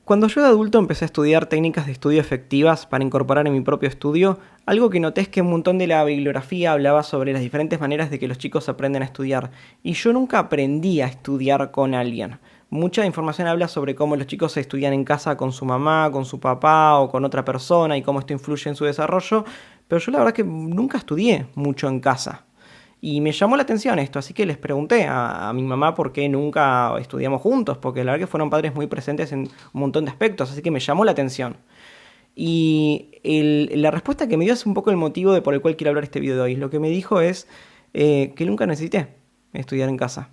Cuando yo de adulto empecé a estudiar técnicas de estudio efectivas para incorporar en mi propio estudio, algo que noté es que un montón de la bibliografía hablaba sobre las diferentes maneras de que los chicos aprenden a estudiar, y yo nunca aprendí a estudiar con alguien. Mucha información habla sobre cómo los chicos estudian en casa con su mamá, con su papá o con otra persona y cómo esto influye en su desarrollo, pero yo la verdad que nunca estudié mucho en casa. Y me llamó la atención esto, así que les pregunté a mi mamá por qué nunca estudiamos juntos, porque la verdad que fueron padres muy presentes en un montón de aspectos, así que me llamó la atención. Y la respuesta que me dio es un poco el motivo por el cual quiero hablar este video de hoy. Lo que me dijo es que nunca necesité estudiar en casa.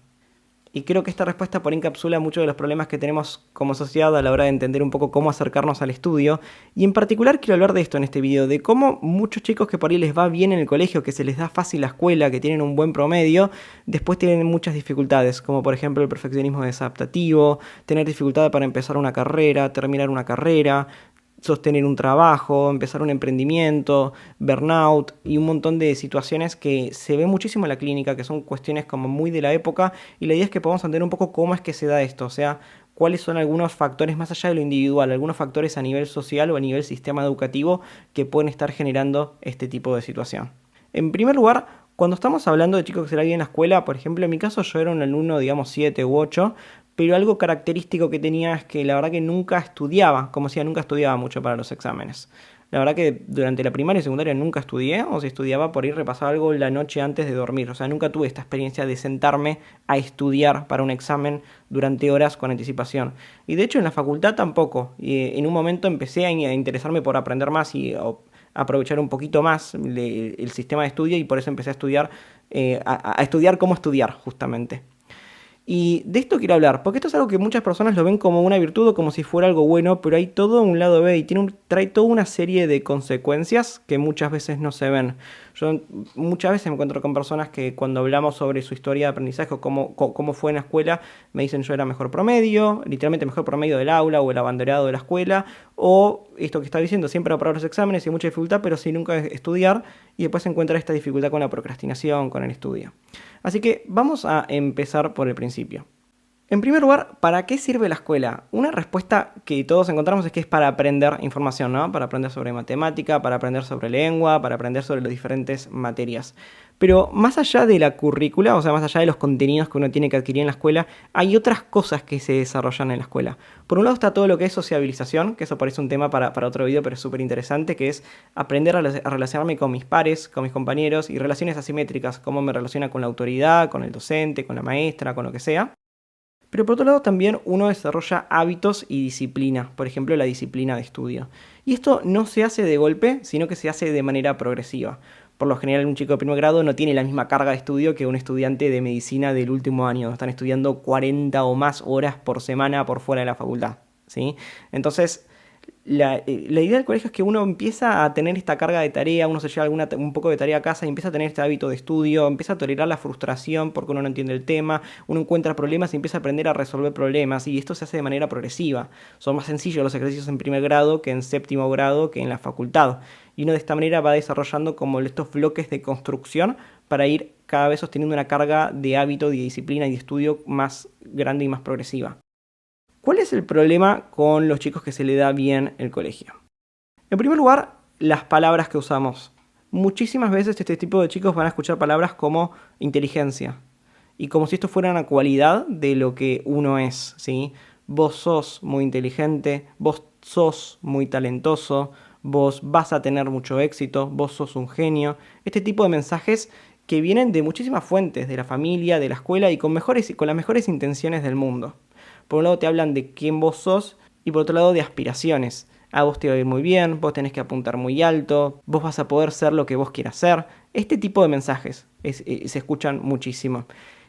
Y creo que esta respuesta por ahí encapsula muchos de los problemas que tenemos como sociedad a la hora de entender un poco cómo acercarnos al estudio. Y en particular quiero hablar de esto en este video, de cómo muchos chicos que por ahí les va bien en el colegio, que se les da fácil la escuela, que tienen un buen promedio, después tienen muchas dificultades, como por ejemplo el perfeccionismo desadaptativo, tener dificultad para empezar una carrera, terminar una carrera, sostener un trabajo, empezar un emprendimiento, burnout y un montón de situaciones que se ven muchísimo en la clínica, que son cuestiones como muy de la época, y la idea es que podamos entender un poco cómo es que se da esto, o sea, cuáles son algunos factores más allá de lo individual, algunos factores a nivel social o a nivel sistema educativo que pueden estar generando este tipo de situación. En primer lugar, cuando estamos hablando de chicos que se la viven en la escuela, por ejemplo, en mi caso yo era un alumno, digamos, 7 u 8, pero algo característico que tenía es que la verdad que nunca estudiaba, como decía, nunca estudiaba mucho para los exámenes. La verdad que durante la primaria y secundaria nunca estudié, o si estudiaba por ahí repasaba algo la noche antes de dormir. O sea, nunca tuve esta experiencia de sentarme a estudiar para un examen durante horas con anticipación. Y de hecho en la facultad tampoco. Y en un momento empecé a interesarme por aprender más y aprovechar un poquito más el sistema de estudio, y por eso empecé a estudiar, a estudiar cómo estudiar justamente. Y de esto quiero hablar, porque esto es algo que muchas personas lo ven como una virtud o como si fuera algo bueno, pero hay todo un lado B y trae toda una serie de consecuencias que muchas veces no se ven. Yo muchas veces me encuentro con personas que cuando hablamos sobre su historia de aprendizaje o cómo fue en la escuela, me dicen yo era mejor promedio, literalmente mejor promedio del aula o el abanderado de la escuela, o esto que está diciendo, siempre aprobar los exámenes y mucha dificultad, pero sin nunca estudiar, y después se encuentra esta dificultad con la procrastinación, con el estudio. Así que vamos a empezar por el principio. En primer lugar, ¿para qué sirve la escuela? Una respuesta que todos encontramos es que es para aprender información, ¿no? Para aprender sobre matemática, para aprender sobre lengua, para aprender sobre las diferentes materias. Pero más allá de la currícula, o sea, más allá de los contenidos que uno tiene que adquirir en la escuela, hay otras cosas que se desarrollan en la escuela. Por un lado está todo lo que es sociabilización, que eso parece un tema para otro video, pero es súper interesante, que es aprender a relacionarme con mis pares, con mis compañeros, y relaciones asimétricas, cómo me relaciona con la autoridad, con el docente, con la maestra, con lo que sea. Pero por otro lado también uno desarrolla hábitos y disciplina, por ejemplo la disciplina de estudio. Y esto no se hace de golpe, sino que se hace de manera progresiva. Por lo general un chico de primer grado no tiene la misma carga de estudio que un estudiante de medicina del último año. Están estudiando 40 o más horas por semana por fuera de la facultad, ¿sí? Entonces la idea del colegio es que uno empieza a tener esta carga de tarea, uno se lleva un poco de tarea a casa y empieza a tener este hábito de estudio, empieza a tolerar la frustración porque uno no entiende el tema, uno encuentra problemas y empieza a aprender a resolver problemas, y esto se hace de manera progresiva. Son más sencillos los ejercicios en primer grado que en séptimo grado que en la facultad, y uno de esta manera va desarrollando como estos bloques de construcción para ir cada vez sosteniendo una carga de hábito, de disciplina y de estudio más grande y más progresiva. ¿Cuál es el problema con los chicos que se le da bien el colegio? En primer lugar, las palabras que usamos. Muchísimas veces este tipo de chicos van a escuchar palabras como inteligencia, y como si esto fuera una cualidad de lo que uno es, ¿sí? Vos sos muy inteligente, vos sos muy talentoso, vos vas a tener mucho éxito, vos sos un genio. Este tipo de mensajes que vienen de muchísimas fuentes, de la familia, de la escuela, y con las mejores intenciones del mundo. Por un lado te hablan de quién vos sos, y por otro lado de aspiraciones. A vos te va a ir muy bien, vos tenés que apuntar muy alto, vos vas a poder ser lo que vos quieras ser. Este tipo de mensajes se escuchan muchísimo.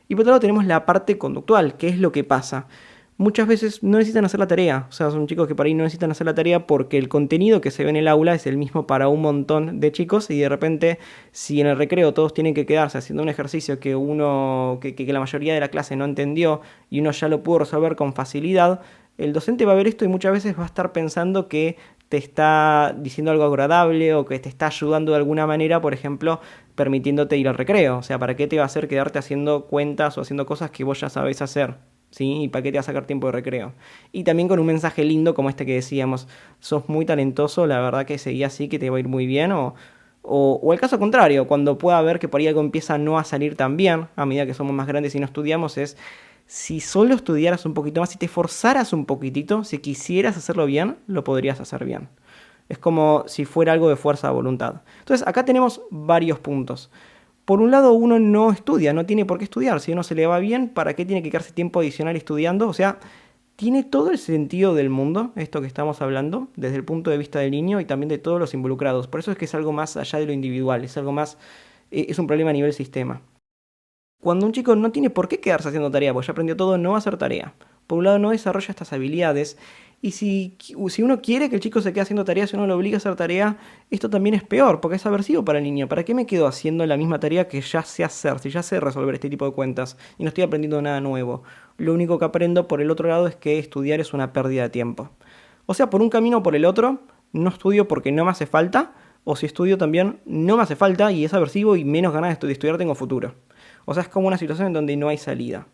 Y por otro lado tenemos la parte conductual, que es lo que pasa. Muchas veces no necesitan hacer la tarea, o sea, son chicos que por ahí no necesitan hacer la tarea porque el contenido que se ve en el aula es el mismo para un montón de chicos, y de repente si en el recreo todos tienen que quedarse haciendo un ejercicio que la mayoría de la clase no entendió y uno ya lo pudo resolver con facilidad, el docente va a ver esto y muchas veces va a estar pensando que te está diciendo algo agradable o que te está ayudando de alguna manera, por ejemplo, permitiéndote ir al recreo. O sea, ¿para qué te va a hacer quedarte haciendo cuentas o haciendo cosas que vos ya sabés hacer? ¿sí? ¿Y para qué te va a sacar tiempo de recreo? Y también con un mensaje lindo como este que decíamos, sos muy talentoso, la verdad que seguí así, que te va a ir muy bien, o el caso contrario, cuando pueda ver que por ahí algo empieza no a salir tan bien, a medida que somos más grandes y no estudiamos, es si solo estudiaras un poquito más, si te forzaras un poquitito, si quisieras hacerlo bien, lo podrías hacer bien. Es como si fuera algo de fuerza de voluntad. Entonces, acá tenemos varios puntos. Por un lado, uno no estudia, no tiene por qué estudiar. Si a uno se le va bien, ¿para qué tiene que quedarse tiempo adicional estudiando? O sea, tiene todo el sentido del mundo, esto que estamos hablando, desde el punto de vista del niño y también de todos los involucrados. Por eso es que es algo más allá de lo individual, es algo más, es un problema a nivel sistema. Cuando un chico no tiene por qué quedarse haciendo tarea, porque ya aprendió todo, no va a hacer tarea. Por un lado no desarrolla estas habilidades. Y si uno quiere que el chico se quede haciendo tarea, si uno lo obliga a hacer tarea, esto también es peor, porque es aversivo para el niño. ¿Para qué me quedo haciendo la misma tarea que ya sé hacer? Si ya sé resolver este tipo de cuentas y no estoy aprendiendo nada nuevo. Lo único que aprendo por el otro lado es que estudiar es una pérdida de tiempo. O sea, por un camino o por el otro, no estudio porque no me hace falta, o si estudio también no me hace falta y es aversivo y menos ganas de estudiar tengo futuro. O sea, es como una situación en donde no hay salida.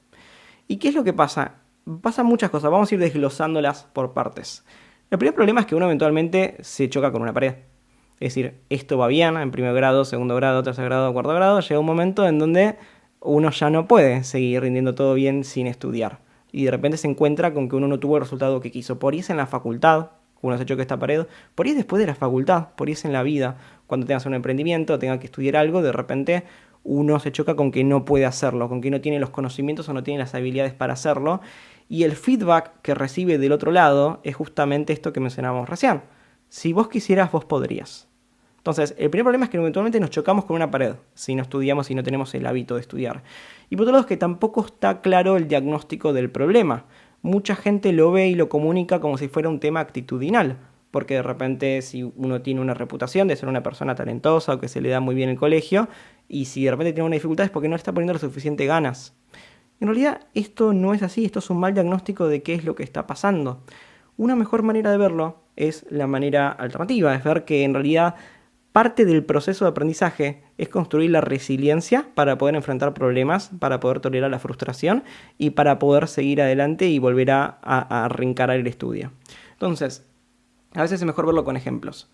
¿Y qué es lo que pasa? Pasan muchas cosas, vamos a ir desglosándolas por partes. El primer problema es que uno eventualmente se choca con una pared. Es decir, esto va bien en primer grado, segundo grado, tercer grado, cuarto grado. Llega un momento en donde uno ya no puede seguir rindiendo todo bien sin estudiar. Y de repente se encuentra con que uno no tuvo el resultado que quiso. Por ahí es en la facultad, uno se choca esta pared. Por ahí es después de la facultad, por ahí es en la vida. Cuando tengas un emprendimiento, tengas que estudiar algo, de repente uno se choca con que no puede hacerlo, con que no tiene los conocimientos o no tiene las habilidades para hacerlo. Y el feedback que recibe del otro lado es justamente esto que mencionábamos recién. Si vos quisieras, vos podrías. Entonces, el primer problema es que eventualmente nos chocamos con una pared si no estudiamos y no tenemos el hábito de estudiar. Y por otro lado es que tampoco está claro el diagnóstico del problema. Mucha gente lo ve y lo comunica como si fuera un tema actitudinal, porque de repente si uno tiene una reputación de ser una persona talentosa o que se le da muy bien el colegio, y si de repente tiene una dificultad es porque no está poniendo lo suficiente ganas. En realidad esto no es así, esto es un mal diagnóstico de qué es lo que está pasando. Una mejor manera de verlo es la manera alternativa, es ver que en realidad parte del proceso de aprendizaje es construir la resiliencia para poder enfrentar problemas, para poder tolerar la frustración y para poder seguir adelante y volver a reencarar el estudio. Entonces, a veces es mejor verlo con ejemplos.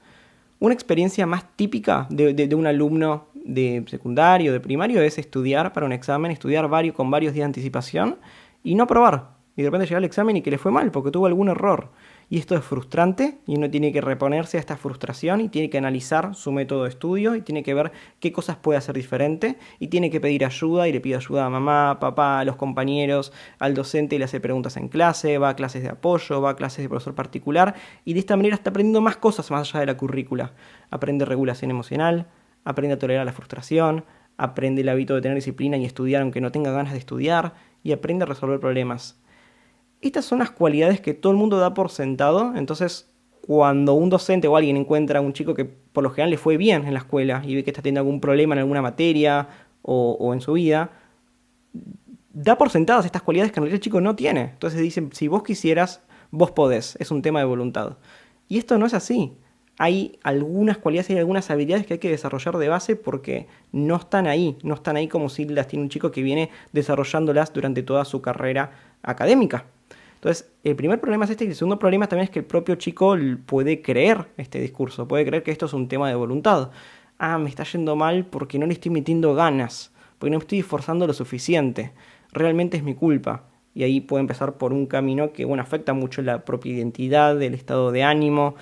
Una experiencia más típica de un alumno de secundario, de primario, es estudiar para un examen, estudiar con varios días de anticipación y no aprobar. Y de repente llega el examen y que le fue mal porque tuvo algún error. Y esto es frustrante y uno tiene que reponerse a esta frustración y tiene que analizar su método de estudio y tiene que ver qué cosas puede hacer diferente y tiene que pedir ayuda y le pide ayuda a mamá, papá, a los compañeros, al docente y le hace preguntas en clase, va a clases de apoyo, va a clases de profesor particular y de esta manera está aprendiendo más cosas más allá de la currícula. Aprende regulación emocional, aprende a tolerar la frustración, aprende el hábito de tener disciplina y estudiar aunque no tenga ganas de estudiar y aprende a resolver problemas. Estas son las cualidades que todo el mundo da por sentado, entonces cuando un docente o alguien encuentra a un chico que por lo general le fue bien en la escuela y ve que está teniendo algún problema en alguna materia o en su vida, da por sentadas estas cualidades que en realidad el chico no tiene. Entonces dicen, si vos quisieras, vos podés, es un tema de voluntad. Y esto no es así. Hay algunas cualidades y algunas habilidades que hay que desarrollar de base porque no están ahí como si las tiene un chico que viene desarrollándolas durante toda su carrera académica. Entonces, el primer problema es este y el segundo problema también es que el propio chico puede creer este discurso, puede creer que esto es un tema de voluntad. Ah, me está yendo mal porque no le estoy metiendo ganas, porque no me estoy esforzando lo suficiente. Realmente es mi culpa. Y ahí puede empezar por un camino que, bueno, afecta mucho la propia identidad, el estado de ánimo.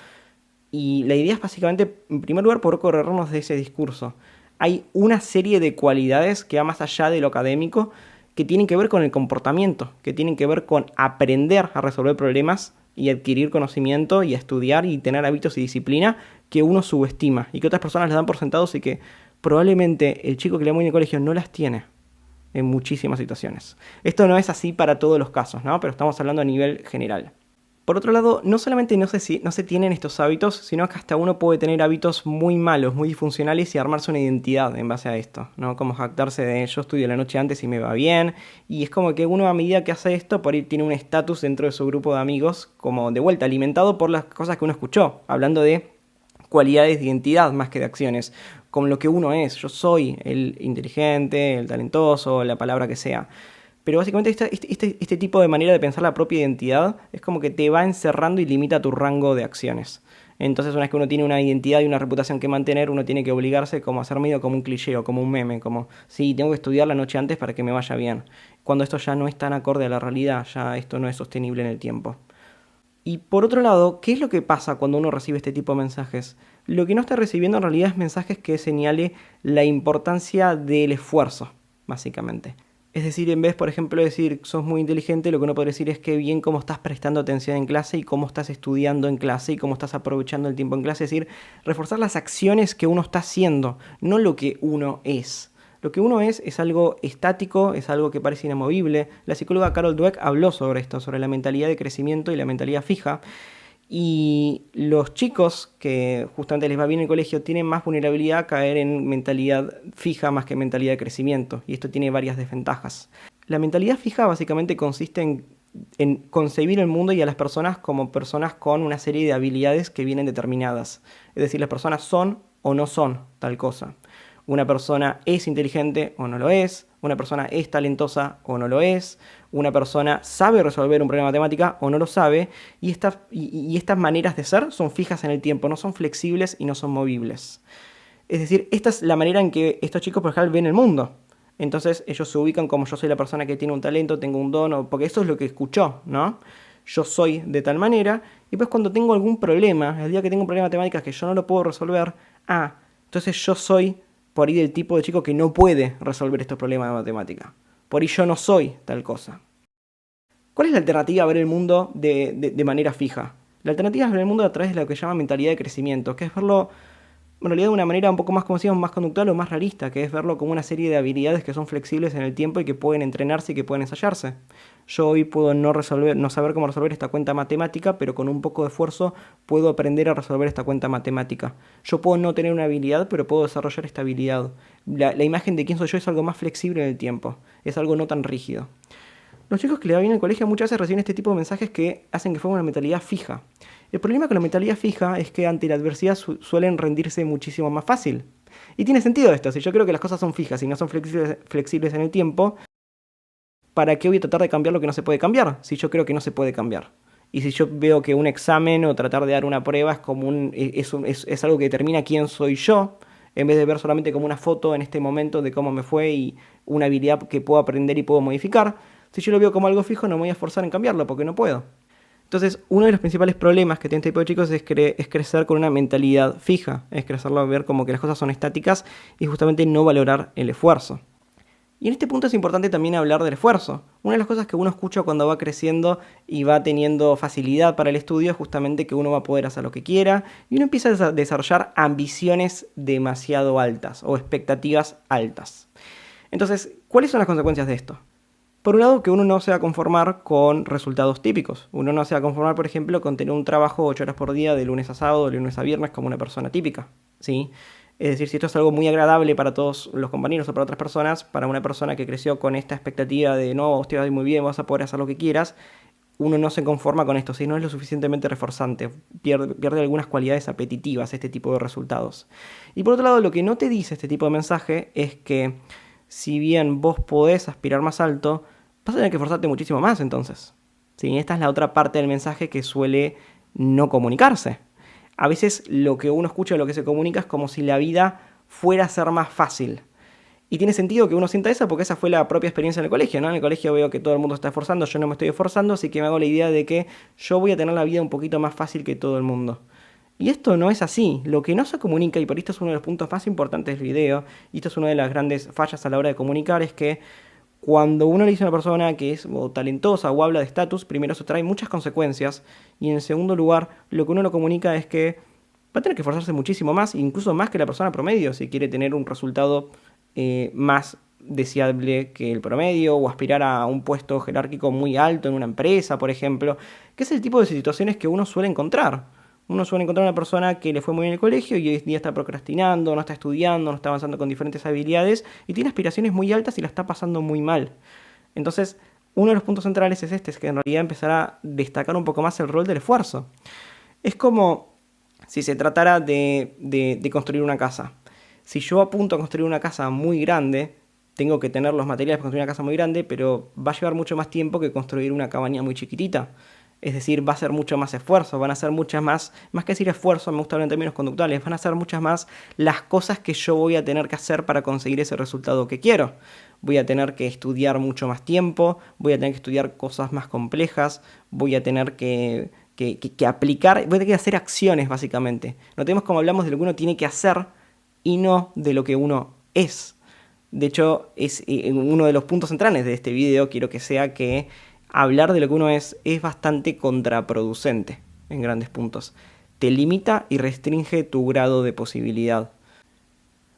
Y la idea es básicamente, en primer lugar, poder corrernos de ese discurso. Hay una serie de cualidades que va más allá de lo académico, que tienen que ver con el comportamiento, que tienen que ver con aprender a resolver problemas y adquirir conocimiento y a estudiar y tener hábitos y disciplina que uno subestima y que otras personas les dan por sentados y que probablemente el chico que le va muy en el colegio no las tiene en muchísimas situaciones. Esto no es así para todos los casos, ¿no? Pero estamos hablando a nivel general. Por otro lado, no solamente no se tienen estos hábitos, sino que hasta uno puede tener hábitos muy malos, muy disfuncionales y armarse una identidad en base a esto, ¿no? Como jactarse de yo estudio la noche antes y me va bien, y es como que uno a medida que hace esto, por ahí tiene un estatus dentro de su grupo de amigos, como de vuelta, alimentado por las cosas que uno escuchó, hablando de cualidades de identidad más que de acciones, con lo que uno es, yo soy el inteligente, el talentoso, la palabra que sea. Pero básicamente este tipo de manera de pensar la propia identidad es como que te va encerrando y limita tu rango de acciones. Entonces, una vez que uno tiene una identidad y una reputación que mantener, uno tiene que obligarse como a ser medio como un cliché o como un meme, como, sí, tengo que estudiar la noche antes para que me vaya bien. Cuando esto ya no es tan acorde a la realidad, ya esto no es sostenible en el tiempo. Y por otro lado, ¿qué es lo que pasa cuando uno recibe este tipo de mensajes? Lo que no está recibiendo en realidad es mensajes que señale la importancia del esfuerzo, básicamente. Es decir, en vez, por ejemplo, de decir sos muy inteligente, lo que uno puede decir es que bien cómo estás prestando atención en clase y cómo estás estudiando en clase y cómo estás aprovechando el tiempo en clase. Es decir, reforzar las acciones que uno está haciendo, no lo que uno es. Lo que uno es algo estático, es algo que parece inamovible. La psicóloga Carol Dweck habló sobre esto, sobre la mentalidad de crecimiento y la mentalidad fija. Y los chicos que justamente les va bien en el colegio tienen más vulnerabilidad a caer en mentalidad fija más que mentalidad de crecimiento. Y esto tiene varias desventajas. La mentalidad fija básicamente consiste en concebir el mundo y a las personas como personas con una serie de habilidades que vienen determinadas. Es decir, las personas son o no son tal cosa. Una persona es inteligente o no lo es, una persona es talentosa o no lo es, una persona sabe resolver un problema de matemática o no lo sabe, y estas maneras de ser son fijas en el tiempo, no son flexibles y no son movibles. Es decir, esta es la manera en que estos chicos por ejemplo ven el mundo. Entonces ellos se ubican como yo soy la persona que tiene un talento, tengo un don, porque eso es lo que escuchó, ¿no? Yo soy de tal manera, y pues cuando tengo algún problema, el día que tengo un problema de matemáticas que yo no lo puedo resolver, entonces yo soy por ahí del tipo de chico que no puede resolver estos problemas de matemática. Por ahí yo no soy tal cosa. ¿Cuál es la alternativa a ver el mundo de manera fija? La alternativa es ver el mundo a través de lo que se llama mentalidad de crecimiento, que es verlo en realidad de una manera un poco más, como decíamos, más conductual o más realista, que es verlo como una serie de habilidades que son flexibles en el tiempo y que pueden entrenarse y que pueden ensayarse. Yo hoy puedo no saber cómo resolver esta cuenta matemática, pero con un poco de esfuerzo puedo aprender a resolver esta cuenta matemática. Yo puedo no tener una habilidad, pero puedo desarrollar esta habilidad. La imagen de quién soy yo es algo más flexible en el tiempo, es algo no tan rígido. Los chicos que le va bien en el colegio muchas veces reciben este tipo de mensajes que hacen que formen una mentalidad fija. El problema con la mentalidad fija es que ante la adversidad suelen rendirse muchísimo más fácil. Y tiene sentido esto, si yo creo que las cosas son fijas y no son flexibles en el tiempo, ¿para qué voy a tratar de cambiar lo que no se puede cambiar? Si yo creo que no se puede cambiar. Y si yo veo que un examen o tratar de dar una prueba es, como es algo que determina quién soy yo, en vez de ver solamente como una foto en este momento de cómo me fue y una habilidad que puedo aprender y puedo modificar, si yo lo veo como algo fijo no me voy a esforzar en cambiarlo porque no puedo. Entonces, uno de los principales problemas que tiene este tipo de chicos es crecer con una mentalidad fija, es crecerlo a ver como que las cosas son estáticas y justamente no valorar el esfuerzo. Y en este punto es importante también hablar del esfuerzo. Una de las cosas que uno escucha cuando va creciendo y va teniendo facilidad para el estudio es justamente que uno va a poder hacer lo que quiera y uno empieza a desarrollar ambiciones demasiado altas o expectativas altas. Entonces, ¿cuáles son las consecuencias de esto? Por un lado, que uno no se va a conformar con resultados típicos. Uno no se va a conformar, por ejemplo, con tener un trabajo 8 horas por día de lunes a sábado, de lunes a viernes, como una persona típica, ¿sí? Es decir, si esto es algo muy agradable para todos los compañeros o para otras personas, para una persona que creció con esta expectativa de no, usted va a ir muy bien, vas a poder hacer lo que quieras, uno no se conforma con esto, si no es lo suficientemente reforzante, pierde algunas cualidades apetitivas este tipo de resultados. Y por otro lado, lo que no te dice este tipo de mensaje es que si bien vos podés aspirar más alto, vas a tener que esforzarte muchísimo más entonces. ¿Sí? Esta es la otra parte del mensaje que suele no comunicarse. A veces lo que uno escucha, lo que se comunica es como si la vida fuera a ser más fácil. Y tiene sentido que uno sienta eso porque esa fue la propia experiencia en el colegio, ¿no? En el colegio veo que todo el mundo está esforzando, yo no me estoy esforzando, así que me hago la idea de que yo voy a tener la vida un poquito más fácil que todo el mundo. Y esto no es así. Lo que no se comunica, y por esto es uno de los puntos más importantes del video, y esto es una de las grandes fallas a la hora de comunicar, es que cuando uno le dice a una persona que es o talentosa o habla de estatus, primero eso trae muchas consecuencias, y en segundo lugar, lo que uno no comunica es que va a tener que esforzarse muchísimo más, incluso más que la persona promedio, si quiere tener un resultado más deseable que el promedio o aspirar a un puesto jerárquico muy alto en una empresa, por ejemplo, que es el tipo de situaciones que uno suele encontrar. Uno suele encontrar una persona que le fue muy bien en el colegio y hoy día está procrastinando, no está estudiando, no está avanzando con diferentes habilidades y tiene aspiraciones muy altas y la está pasando muy mal. Entonces, uno de los puntos centrales es este, es que en realidad empezará a destacar un poco más el rol del esfuerzo. Es como si se tratara de construir una casa. Si yo apunto a construir una casa muy grande, tengo que tener los materiales para construir una casa muy grande, pero va a llevar mucho más tiempo que construir una cabaña muy chiquitita. Es decir, va a ser mucho más esfuerzo, van a ser muchas más que decir esfuerzo, me gusta hablar en términos conductuales, van a ser muchas más las cosas que yo voy a tener que hacer para conseguir ese resultado que quiero. Voy a tener que estudiar mucho más tiempo, voy a tener que estudiar cosas más complejas, voy a tener que aplicar, voy a tener que hacer acciones básicamente. Notemos cómo hablamos de lo que uno tiene que hacer y no de lo que uno es. De hecho, es uno de los puntos centrales de este video, quiero que sea que hablar de lo que uno es bastante contraproducente en grandes puntos. Te limita y restringe tu grado de posibilidad.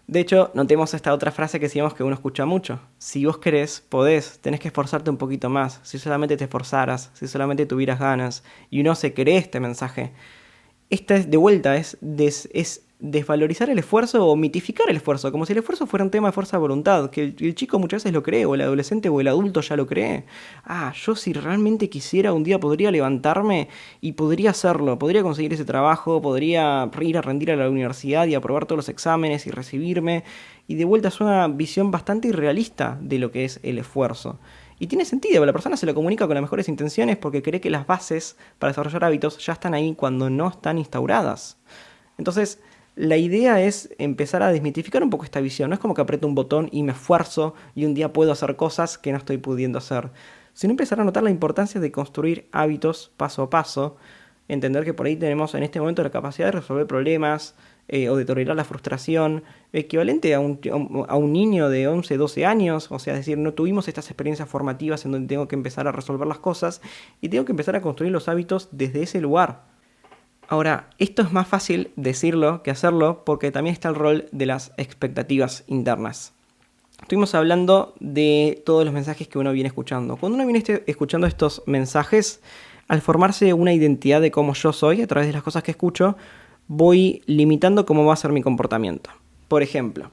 De hecho, notemos esta otra frase que decíamos que uno escucha mucho. Si vos querés, podés, tenés que esforzarte un poquito más. Si solamente te esforzaras, si solamente tuvieras ganas. Y uno se cree este mensaje. Esta es, de vuelta, es desvalorizar el esfuerzo o mitificar el esfuerzo, como si el esfuerzo fuera un tema de fuerza de voluntad, que el chico muchas veces lo cree, o el adolescente o el adulto ya lo cree. Yo si realmente quisiera un día podría levantarme y podría hacerlo, podría conseguir ese trabajo, podría ir a rendir a la universidad y aprobar todos los exámenes y recibirme, y de vuelta es una visión bastante irrealista de lo que es el esfuerzo. Y tiene sentido, la persona se lo comunica con las mejores intenciones porque cree que las bases para desarrollar hábitos ya están ahí cuando no están instauradas. Entonces, la idea es empezar a desmitificar un poco esta visión. No es como que aprieto un botón y me esfuerzo y un día puedo hacer cosas que no estoy pudiendo hacer, sino empezar a notar la importancia de construir hábitos paso a paso, entender que por ahí tenemos en este momento la capacidad de resolver problemas o de tolerar la frustración, equivalente a un niño de 11, 12 años, o sea, es decir, no tuvimos estas experiencias formativas en donde tengo que empezar a resolver las cosas y tengo que empezar a construir los hábitos desde ese lugar. Ahora, esto es más fácil decirlo que hacerlo porque también está el rol de las expectativas internas. Estuvimos hablando de todos los mensajes que uno viene escuchando. Cuando uno viene escuchando estos mensajes, al formarse una identidad de cómo yo soy a través de las cosas que escucho, voy limitando cómo va a ser mi comportamiento. Por ejemplo,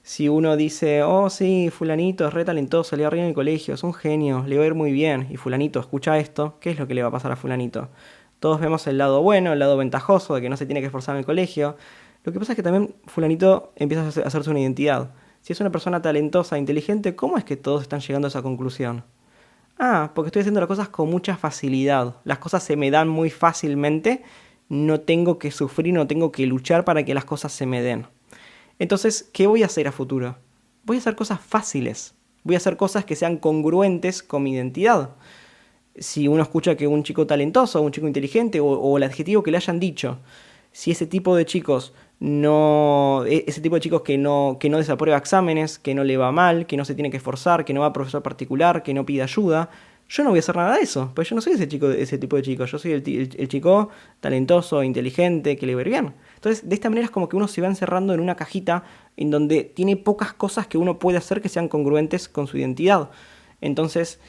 si uno dice, oh sí, fulanito es re talentoso, le va bien en el colegio, es un genio, le va a ir muy bien, y fulanito escucha esto, ¿qué es lo que le va a pasar a fulanito? Todos vemos el lado bueno, el lado ventajoso de que no se tiene que esforzar en el colegio. Lo que pasa es que también fulanito empieza a hacerse una identidad. Si es una persona talentosa, inteligente, ¿cómo es que todos están llegando a esa conclusión? Porque estoy haciendo las cosas con mucha facilidad. Las cosas se me dan muy fácilmente. No tengo que sufrir, no tengo que luchar para que las cosas se me den. Entonces, ¿qué voy a hacer a futuro? Voy a hacer cosas fáciles. Voy a hacer cosas que sean congruentes con mi identidad. Si uno escucha que un chico talentoso, un chico inteligente o el adjetivo que le hayan dicho, si ese tipo de chicos ese tipo de chicos que no desaprueba exámenes, que no le va mal, que no se tiene que esforzar, que no va a profesor particular, que no pide ayuda, yo no voy a hacer nada de eso, pues yo no soy ese tipo de chico, yo soy el chico talentoso, inteligente, que le va a ir bien. Entonces, de esta manera es como que uno se va encerrando en una cajita en donde tiene pocas cosas que uno puede hacer que sean congruentes con su identidad. Entonces,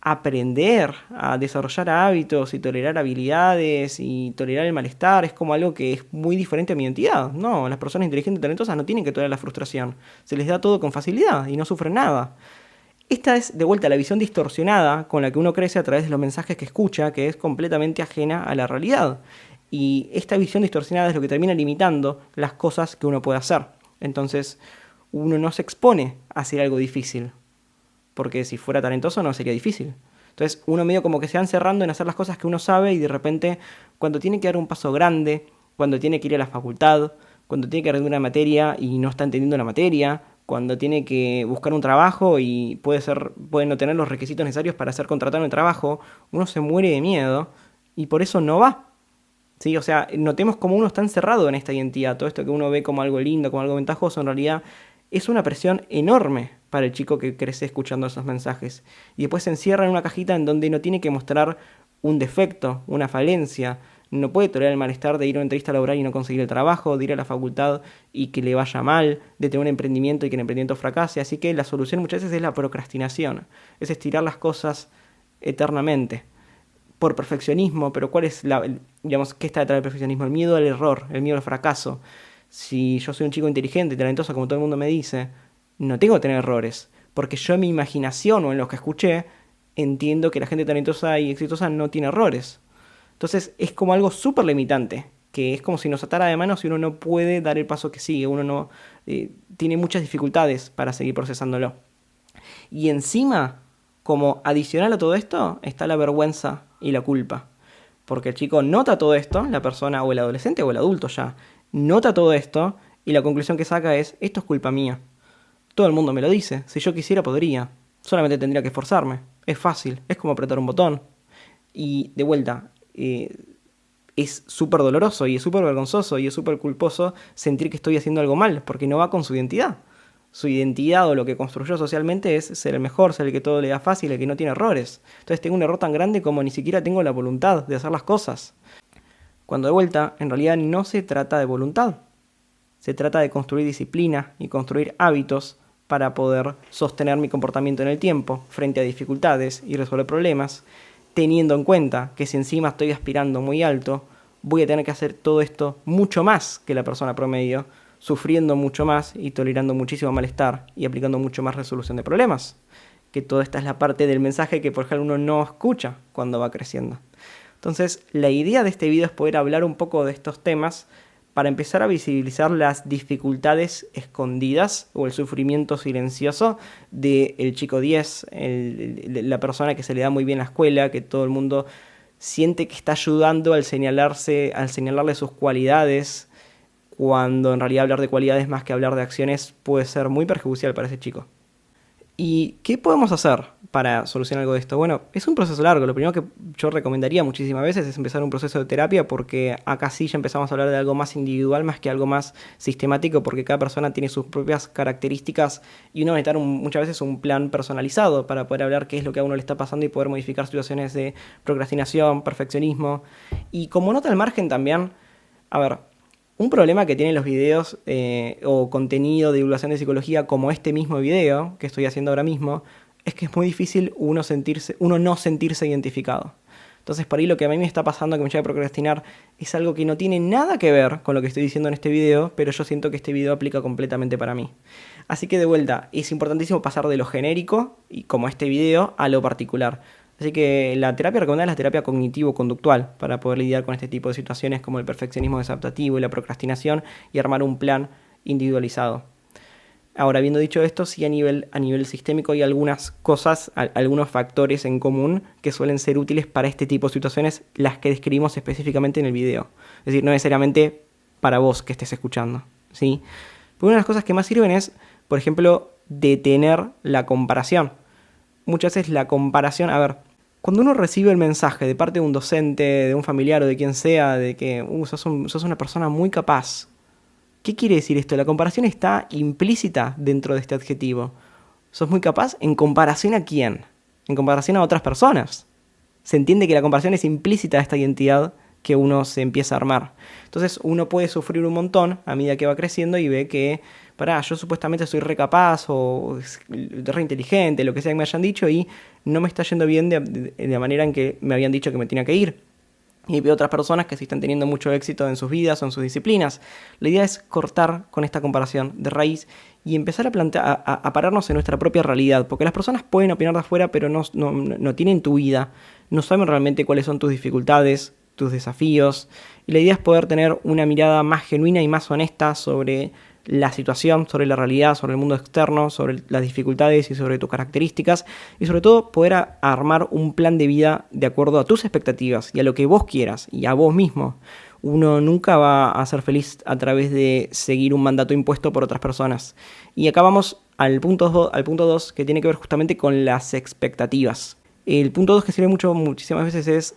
aprender a desarrollar hábitos y tolerar habilidades y tolerar el malestar es como algo que es muy diferente a mi identidad. No, las personas inteligentes y talentosas no tienen que tolerar la frustración. Se les da todo con facilidad y no sufren nada. Esta es, de vuelta, la visión distorsionada con la que uno crece a través de los mensajes que escucha, que es completamente ajena a la realidad. Y esta visión distorsionada es lo que termina limitando las cosas que uno puede hacer. Entonces, uno no se expone a hacer algo difícil, porque si fuera talentoso no sería difícil. Entonces uno medio como que se va encerrando en hacer las cosas que uno sabe y de repente cuando tiene que dar un paso grande, cuando tiene que ir a la facultad, cuando tiene que rendir una materia y no está entendiendo la materia, cuando tiene que buscar un trabajo y puede no tener los requisitos necesarios para ser contratado en el trabajo, uno se muere de miedo y por eso no va. ¿Sí? O sea, notemos cómo uno está encerrado en esta identidad. Todo esto que uno ve como algo lindo, como algo ventajoso, en realidad es una presión enorme para el chico que crece escuchando esos mensajes. Y después se encierra en una cajita en donde no tiene que mostrar un defecto, una falencia. No puede tolerar el malestar de ir a una entrevista laboral y no conseguir el trabajo, de ir a la facultad y que le vaya mal, de tener un emprendimiento y que el emprendimiento fracase. Así que la solución muchas veces es la procrastinación, es estirar las cosas eternamente. Por perfeccionismo, pero ¿cuál es qué está detrás del perfeccionismo? El miedo al error, el miedo al fracaso. Si yo soy un chico inteligente y talentoso, como todo el mundo me dice, no tengo que tener errores, porque yo en mi imaginación o en lo que escuché, entiendo que la gente talentosa y exitosa no tiene errores. Entonces es como algo súper limitante, que es como si nos atara de manos y uno no puede dar el paso que sigue, uno no tiene muchas dificultades para seguir procesándolo. Y encima, como adicional a todo esto, está la vergüenza y la culpa. Porque el chico nota todo esto, la persona o el adolescente o el adulto ya, nota todo esto y la conclusión que saca es, esto es culpa mía. Todo el mundo me lo dice, si yo quisiera podría, solamente tendría que esforzarme. Es fácil, es como apretar un botón. Y de vuelta, es súper doloroso y es súper vergonzoso y es súper culposo sentir que estoy haciendo algo mal, porque no va con su identidad. Su identidad o lo que construyó socialmente es ser el mejor, ser el que todo le da fácil, el que no tiene errores. Entonces tengo un error tan grande como ni siquiera tengo la voluntad de hacer las cosas. Cuando de vuelta, en realidad no se trata de voluntad. Se trata de construir disciplina y construir hábitos para poder sostener mi comportamiento en el tiempo, frente a dificultades y resolver problemas, teniendo en cuenta que si encima estoy aspirando muy alto, voy a tener que hacer todo esto mucho más que la persona promedio, sufriendo mucho más y tolerando muchísimo malestar y aplicando mucho más resolución de problemas. Que toda esta es la parte del mensaje que por ejemplo uno no escucha cuando va creciendo. Entonces, la idea de este video es poder hablar un poco de estos temas para empezar a visibilizar las dificultades escondidas o el sufrimiento silencioso del chico 10, la persona que se le da muy bien la escuela, que todo el mundo siente que está ayudando al señalarle sus cualidades, cuando en realidad hablar de cualidades más que hablar de acciones puede ser muy perjudicial para ese chico. ¿Y qué podemos hacer para solucionar algo de esto? Bueno, es un proceso largo. Lo primero que yo recomendaría muchísimas veces es empezar un proceso de terapia, porque acá sí ya empezamos a hablar de algo más individual más que algo más sistemático, porque cada persona tiene sus propias características y uno va a necesitar muchas veces un plan personalizado para poder hablar qué es lo que a uno le está pasando y poder modificar situaciones de procrastinación, perfeccionismo. Y como nota al margen también, a ver, un problema que tienen los videos o contenido de divulgación de psicología como este mismo video que estoy haciendo ahora mismo es que es muy difícil uno no sentirse identificado. Entonces por ahí lo que a mí me está pasando que me lleva a procrastinar es algo que no tiene nada que ver con lo que estoy diciendo en este video, pero yo siento que este video aplica completamente para mí. Así que de vuelta, es importantísimo pasar de lo genérico, y como este video, a lo particular. Así que la terapia recomendada es la terapia cognitivo-conductual para poder lidiar con este tipo de situaciones como el perfeccionismo desadaptativo y la procrastinación y armar un plan individualizado. Ahora, habiendo dicho esto, sí a nivel sistémico hay algunas cosas, algunos factores en común que suelen ser útiles para este tipo de situaciones, las que describimos específicamente en el video. Es decir, no necesariamente para vos que estés escuchando, ¿sí? Porque una de las cosas que más sirven es, por ejemplo, detener la comparación. Muchas veces la comparación, a ver, cuando uno recibe el mensaje de parte de un docente, de un familiar o de quien sea, de que sos una persona muy capaz, ¿qué quiere decir esto? La comparación está implícita dentro de este adjetivo. ¿Sos muy capaz? ¿En comparación a quién? En comparación a otras personas. Se entiende que la comparación es implícita a esta identidad que uno se empieza a armar. Entonces uno puede sufrir un montón a medida que va creciendo y ve que, yo supuestamente soy re capaz o re inteligente, lo que sea que me hayan dicho, y no me está yendo bien de la manera en que me habían dicho que me tenía que ir. Y veo otras personas que sí están teniendo mucho éxito en sus vidas o en sus disciplinas. La idea es cortar con esta comparación de raíz y empezar a pararnos en nuestra propia realidad. Porque las personas pueden opinar de afuera, pero no tienen tu vida. No saben realmente cuáles son tus dificultades, tus desafíos. Y la idea es poder tener una mirada más genuina y más honesta sobre la situación, sobre la realidad, sobre el mundo externo, sobre las dificultades y sobre tus características, y sobre todo poder armar un plan de vida de acuerdo a tus expectativas y a lo que vos quieras y a vos mismo. Uno nunca va a ser feliz a través de seguir un mandato impuesto por otras personas. Y acá vamos al punto 2, que tiene que ver justamente con las expectativas. El punto 2 que sirve muchísimas veces es,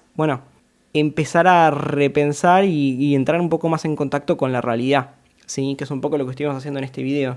empezar a repensar y entrar un poco más en contacto con la realidad. Sí, que es un poco lo que estuvimos haciendo en este video.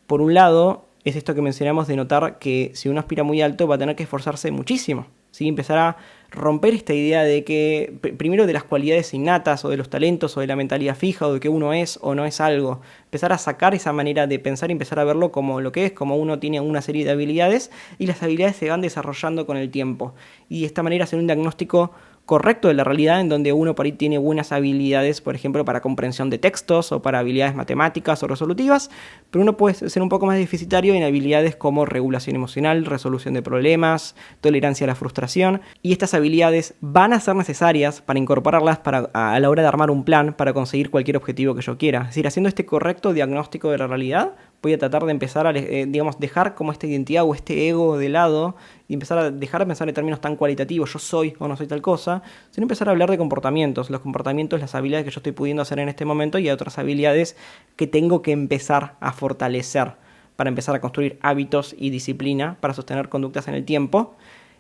Por un lado, es esto que mencionamos de notar que si uno aspira muy alto va a tener que esforzarse muchísimo, ¿sí? Empezar a romper esta idea de que, primero de las cualidades innatas o de los talentos o de la mentalidad fija o de que uno es o no es algo. Empezar a sacar esa manera de pensar y empezar a verlo como lo que es, como uno tiene una serie de habilidades y las habilidades se van desarrollando con el tiempo. Y de esta manera hacer un diagnóstico correcto de la realidad en donde uno por ahí tiene buenas habilidades, por ejemplo, para comprensión de textos o para habilidades matemáticas o resolutivas, pero uno puede ser un poco más deficitario en habilidades como regulación emocional, resolución de problemas, tolerancia a la frustración, y estas habilidades van a ser necesarias para incorporarlas a la hora de armar un plan para conseguir cualquier objetivo que yo quiera. Es decir, haciendo este correcto diagnóstico de la realidad, voy a tratar de empezar a, digamos, dejar como esta identidad o este ego de lado y empezar a dejar de pensar en términos tan cualitativos, yo soy o no soy tal cosa, sino empezar a hablar de comportamientos, los comportamientos, las habilidades que yo estoy pudiendo hacer en este momento y otras habilidades que tengo que empezar a fortalecer para empezar a construir hábitos y disciplina para sostener conductas en el tiempo.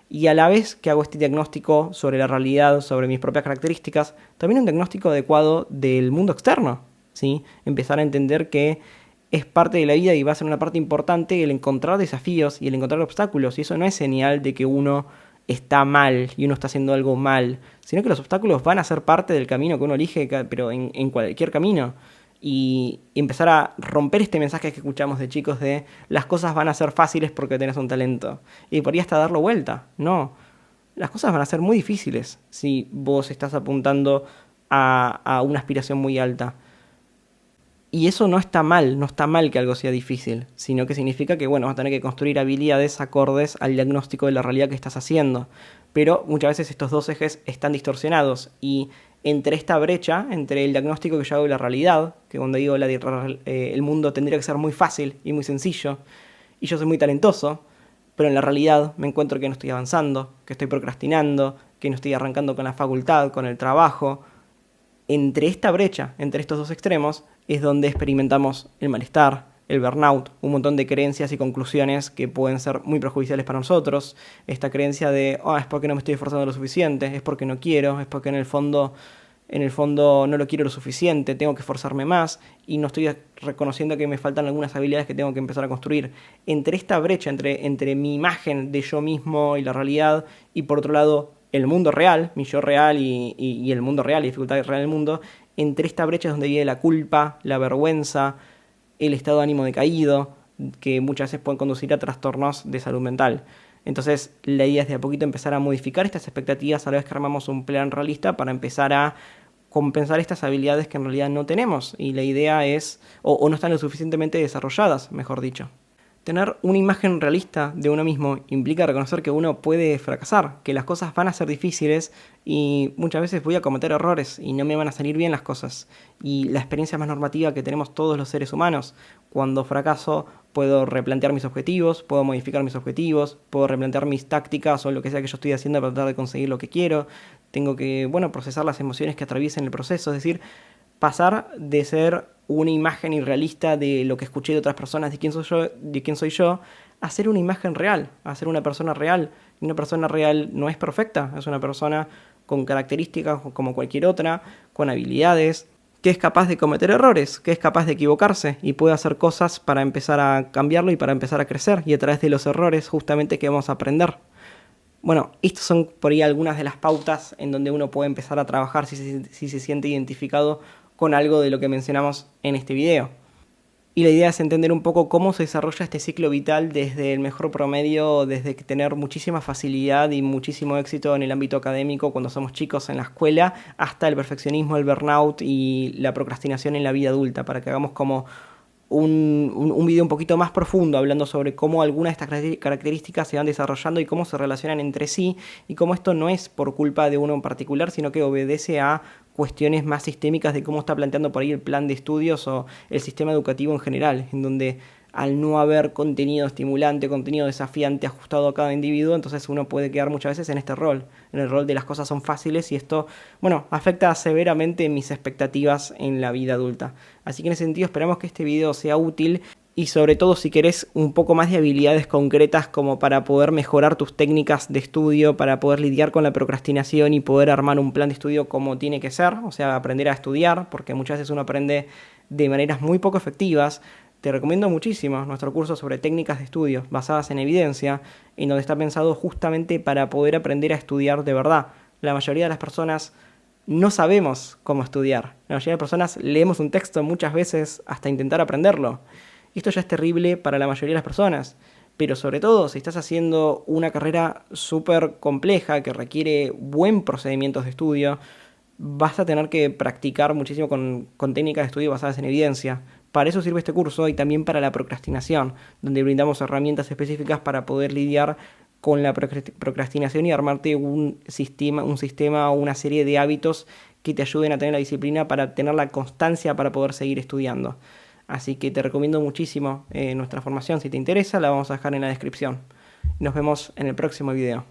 Y a la vez que hago este diagnóstico sobre la realidad, sobre mis propias características, también un diagnóstico adecuado del mundo externo, ¿sí? Empezar a entender que es parte de la vida y va a ser una parte importante el encontrar desafíos y el encontrar obstáculos. Y eso no es señal de que uno está mal y uno está haciendo algo mal, sino que los obstáculos van a ser parte del camino que uno elige, pero en cualquier camino. Y empezar a romper este mensaje que escuchamos de chicos de las cosas van a ser fáciles porque tenés un talento. Y por ahí hasta darlo vuelta. No, las cosas van a ser muy difíciles si vos estás apuntando a una aspiración muy alta. Y eso no está mal que algo sea difícil, sino que significa que, bueno, vas a tener que construir habilidades acordes al diagnóstico de la realidad que estás haciendo. Pero muchas veces estos dos ejes están distorsionados y entre esta brecha, entre el diagnóstico que yo hago y la realidad, que cuando digo el mundo tendría que ser muy fácil y muy sencillo, y yo soy muy talentoso, pero en la realidad me encuentro que no estoy avanzando, que estoy procrastinando, que no estoy arrancando con la facultad, con el trabajo. Entre esta brecha, entre estos dos extremos, es donde experimentamos el malestar, el burnout, un montón de creencias y conclusiones que pueden ser muy perjudiciales para nosotros. Esta creencia de, es porque no me estoy esforzando lo suficiente, es porque no quiero, es porque en el fondo no lo quiero lo suficiente, tengo que esforzarme más y no estoy reconociendo que me faltan algunas habilidades que tengo que empezar a construir. Entre esta brecha, entre mi imagen de yo mismo y la realidad, y por otro lado el mundo real, mi yo real y el mundo real, y dificultad real del mundo, entre esta brecha es donde viene la culpa, la vergüenza, el estado de ánimo decaído, que muchas veces pueden conducir a trastornos de salud mental. Entonces, la idea es de a poquito empezar a modificar estas expectativas a la vez que armamos un plan realista para empezar a compensar estas habilidades que en realidad no tenemos. Y la idea es, o no están lo suficientemente desarrolladas, mejor dicho. Tener una imagen realista de uno mismo implica reconocer que uno puede fracasar, que las cosas van a ser difíciles y muchas veces voy a cometer errores y no me van a salir bien las cosas. Y la experiencia más normativa que tenemos todos los seres humanos, cuando fracaso puedo replantear mis objetivos, puedo modificar mis objetivos, puedo replantear mis tácticas o lo que sea que yo estoy haciendo para tratar de conseguir lo que quiero. Tengo que, procesar las emociones que atraviesen el proceso, es decir, pasar de ser una imagen irrealista de lo que escuché de otras personas, de quién soy yo, a ser una imagen real, a ser una persona real. Y una persona real no es perfecta, es una persona con características como cualquier otra, con habilidades, que es capaz de cometer errores, que es capaz de equivocarse y puede hacer cosas para empezar a cambiarlo y para empezar a crecer. Y a través de los errores justamente que vamos a aprender. Bueno, estas son por ahí algunas de las pautas en donde uno puede empezar a trabajar si se siente identificado con algo de lo que mencionamos en este video. Y la idea es entender un poco cómo se desarrolla este ciclo vital desde el mejor promedio, desde tener muchísima facilidad y muchísimo éxito en el ámbito académico cuando somos chicos en la escuela, hasta el perfeccionismo, el burnout y la procrastinación en la vida adulta, para que hagamos como un video un poquito más profundo hablando sobre cómo algunas de estas características se van desarrollando y cómo se relacionan entre sí y cómo esto no es por culpa de uno en particular, sino que obedece a cuestiones más sistémicas de cómo está planteando por ahí el plan de estudios o el sistema educativo en general, en donde al no haber contenido estimulante, contenido desafiante ajustado a cada individuo, entonces uno puede quedar muchas veces en este rol, en el rol de las cosas son fáciles y esto, afecta severamente mis expectativas en la vida adulta. Así que en ese sentido esperamos que este video sea útil y sobre todo si querés un poco más de habilidades concretas como para poder mejorar tus técnicas de estudio, para poder lidiar con la procrastinación y poder armar un plan de estudio como tiene que ser, o sea, aprender a estudiar, porque muchas veces uno aprende de maneras muy poco efectivas. Te recomiendo muchísimo nuestro curso sobre técnicas de estudio basadas en evidencia, en donde está pensado justamente para poder aprender a estudiar de verdad. La mayoría de las personas no sabemos cómo estudiar. La mayoría de las personas leemos un texto muchas veces hasta intentar aprenderlo. Esto ya es terrible para la mayoría de las personas, pero sobre todo si estás haciendo una carrera súper compleja que requiere buen procedimientos de estudio, vas a tener que practicar muchísimo con técnicas de estudio basadas en evidencia. Para eso sirve este curso y también para la procrastinación, donde brindamos herramientas específicas para poder lidiar con la procrastinación y armarte un sistema o una serie de hábitos que te ayuden a tener la disciplina para tener la constancia para poder seguir estudiando. Así que te recomiendo muchísimo nuestra formación. Si te interesa, la vamos a dejar en la descripción. Nos vemos en el próximo video.